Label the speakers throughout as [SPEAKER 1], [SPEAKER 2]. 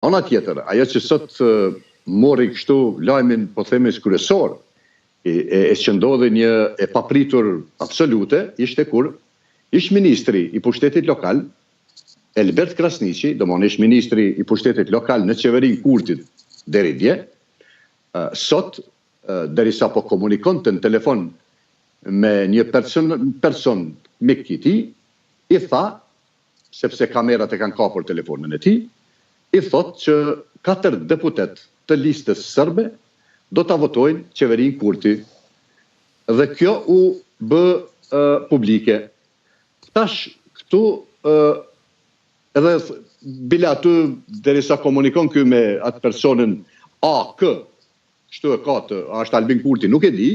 [SPEAKER 1] Ana tjetër, ajo që sot mori kështu lajmin, po themi kryesor, e që ndodhi një e papritur absolute, ishte kur ish ministri i pushtetit lokal, Elbert Krasniqi, domthonjë ish ministri i pushtetit lokal në qeverinë Kurtit deri dje, sot, derisa po komunikonte në telefon me një person mik i tij, i tha, sepse kamerat e kanë kapur telefonin e tij, i thot që 4 deputet të listës sërbe do ta votojnë qeverinë Kurti. Dhe kjo u bë publike. Tash këtu edhe bile aty derisa komunikon ky me atë personin AK, kështu e ka është Albin Kurti, nuk e di,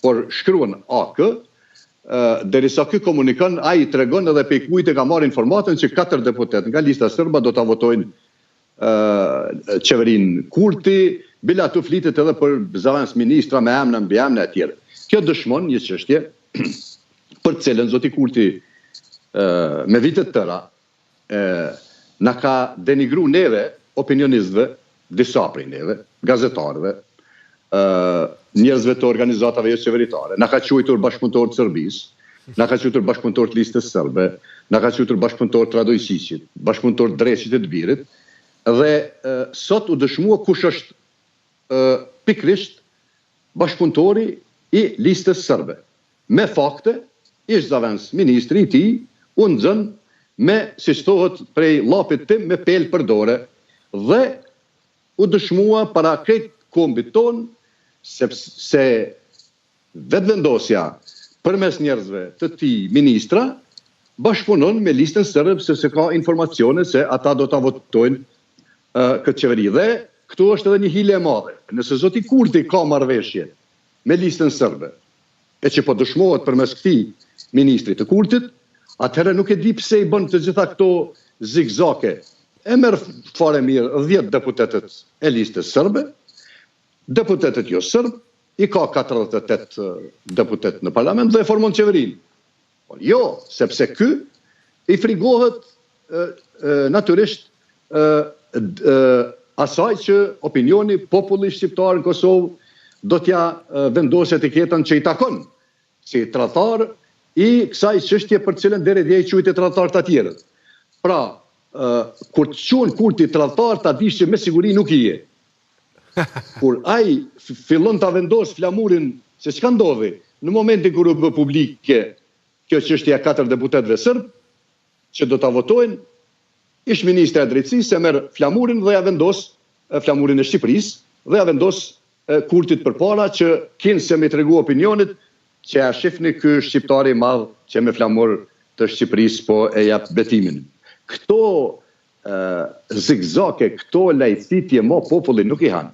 [SPEAKER 1] por shkruan AK, derisa ky komunikon, ai tregon edhe pe kujt e ka marrë informatën që 4 deputet nga lista sërba do ta votojnë qeverinë Kurti, bile aty flitet edhe për zavens ministra me emra mbi emra e tjerë. Kjo dëshmon një çështje për të cilën zoti Kurti me vite të tëra na ka denigru neve, opinionistëve, disa prej neve, gazetarëve, njerëzve të organizatave jo qeveritare, na ka quajtur bashkëpunëtor të Serbisë, na ka quajtur bashkëpunëtor të listës sërbe, na ka quajtur bashkëpunëtor të Radojqiqit, bashkëpunëtor të Dreqit e të Birit, dhe sot u dëshmua kush është pikrisht bashkëpunëtori i listës sërbe. Me fakte, ish zavens ministri i tij u nxën me, si thohet prej llapit tim, me pelë për dore, dhe u dëshmua para krejt kombit ton, sepse vetëvendosja përmes njerëzve të tij ministra bashkëpunon me listën sërbe, sepse ka informacione se ata do ta votojnë këtë qeveri. Dhe këtu është edhe një hile e madhe. Nëse zoti Kurti ka marrëveshje me listën sërbe, e që po dëshmohet përmes këtij ministri të Kurtit, atëherë nuk e di pse i bën të gjitha këto zigzake. E merr fare mirë 10 deputetët e listës sërbe, deputetët jo sërb, i ka 48 deputet në parlament dhe e formon qeverinë. Jo, sepse ky i frigohet natyrisht asaj që opinioni populli shqiptar në Kosovë do t'ja vendosë etiketën që i takon, si tradhtar i kësaj çështje për cilën deri dje i quajtë tradhtar të tjerët. Pra, kur të quhen Kurti tradhtar, ta dish që me siguri nuk i je. Kur ai fillon ta vendos flamurin se çka ndodhi, në momentin kur u bë publike kjo çështje e 4 deputetëve serb që do ta votojnë, ish ministra e drejtësisë e merr flamurin dhe ja vendos flamurin e Shqipërisë dhe ja vendos Kurtit përpara që kinë se me tregu opinionit që ja shifni ky shqiptari i madh që me flamur të Shqipërisë po e jap betimin. Këto zigzake, këto lajthitje mo populli nuk i han.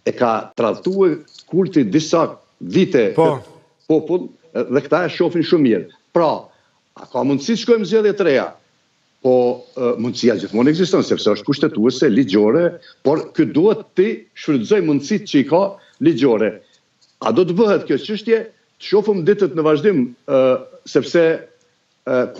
[SPEAKER 1] E ka tradhtuar Kurti disa vite popull dhe këta e shohin shumë mirë. Pra, a ka mundësi të shkojmë zgjedhje të reja? Po mundësia gjithmonë ekziston, sepse është kushtetuese, ligjore, por ky duhet të shfrytëzoj mundësitë që i ka ligjore. A do të bëhet kjo çështje? Të shohim ditët në vazhdim, sepse